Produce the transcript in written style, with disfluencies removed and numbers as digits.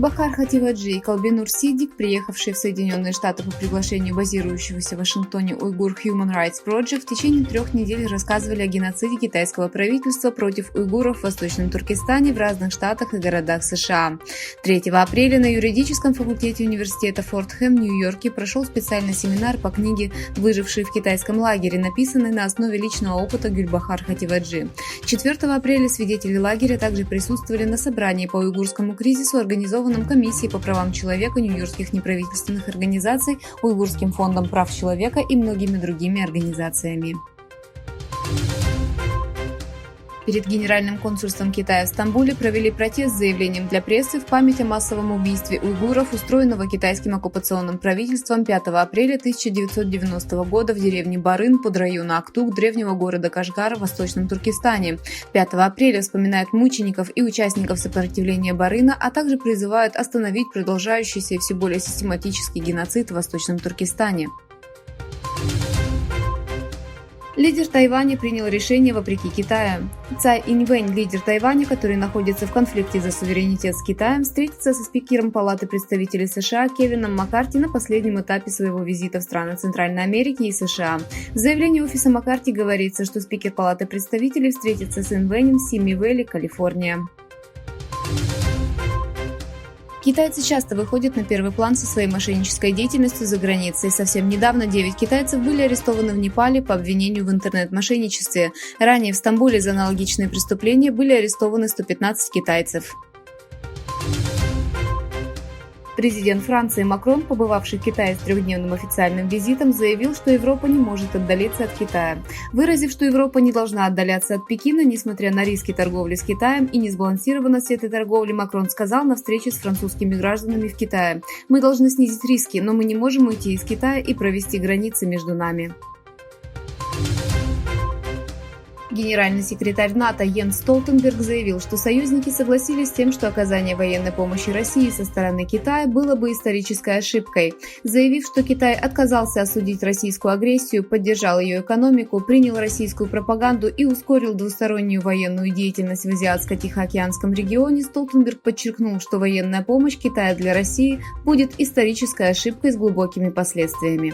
Гульбахар Хативаджи и Калбинур Сиддик, приехавшие в Соединенные Штаты по приглашению базирующегося в Вашингтоне Уйгур Human Rights Project, в течение 3 недель рассказывали о геноциде китайского правительства против уйгуров в Восточном Туркестане в разных штатах и городах США. 3 апреля на юридическом факультете университета Фордхэм в Нью-Йорке прошел специальный семинар по книге «Выжившие в китайском лагере», написанный на основе личного опыта Гульбахар Хативаджи. 4 апреля свидетели лагеря также присутствовали на собрании по уйгурскому кризису, организованном Комиссией по правам человека нью-йоркских неправительственных организаций, Уйгурским фондом прав человека и многими другими организациями. Перед Генеральным консульством Китая в Стамбуле провели протест с заявлением для прессы в память о массовом убийстве уйгуров, устроенного китайским оккупационным правительством 5 апреля 1990 года в деревне Барын под районом Актук древнего города Кашгар в Восточном Туркестане. 5 апреля вспоминают мучеников и участников сопротивления Барына, а также призывают остановить продолжающийся и все более систематический геноцид в Восточном Туркестане. Лидер Тайваня принял решение вопреки Китаю. Цай Иньвэнь, лидер Тайваня, который находится в конфликте за суверенитет с Китаем, встретится со спикером Палаты представителей США Кевином Маккарти на последнем этапе своего визита в страны Центральной Америки и США. В заявлении офиса Маккарти говорится, что спикер Палаты представителей встретится с Иньвэнем в Сими-Вэлли, Калифорния. Китайцы часто выходят на первый план со своей мошеннической деятельностью за границей. Совсем недавно 9 китайцев были арестованы в Непале по обвинению в интернет-мошенничестве. Ранее в Стамбуле за аналогичные преступления были арестованы 115 китайцев. Президент Франции Макрон, побывавший в Китае с 3-дневным официальным визитом, заявил, что Европа не может отдалиться от Китая. Выразив, что Европа не должна отдаляться от Пекина, несмотря на риски торговли с Китаем и несбалансированность этой торговли, Макрон сказал на встрече с французскими гражданами в Китае: «Мы должны снизить риски, но мы не можем уйти из Китая и провести границы между нами». Генеральный секретарь НАТО Йенс Столтенберг заявил, что союзники согласились с тем, что оказание военной помощи России со стороны Китая было бы исторической ошибкой. Заявив, что Китай отказался осудить российскую агрессию, поддержал ее экономику, принял российскую пропаганду и ускорил двустороннюю военную деятельность в Азиатско-Тихоокеанском регионе, Столтенберг подчеркнул, что военная помощь Китая для России будет исторической ошибкой с глубокими последствиями.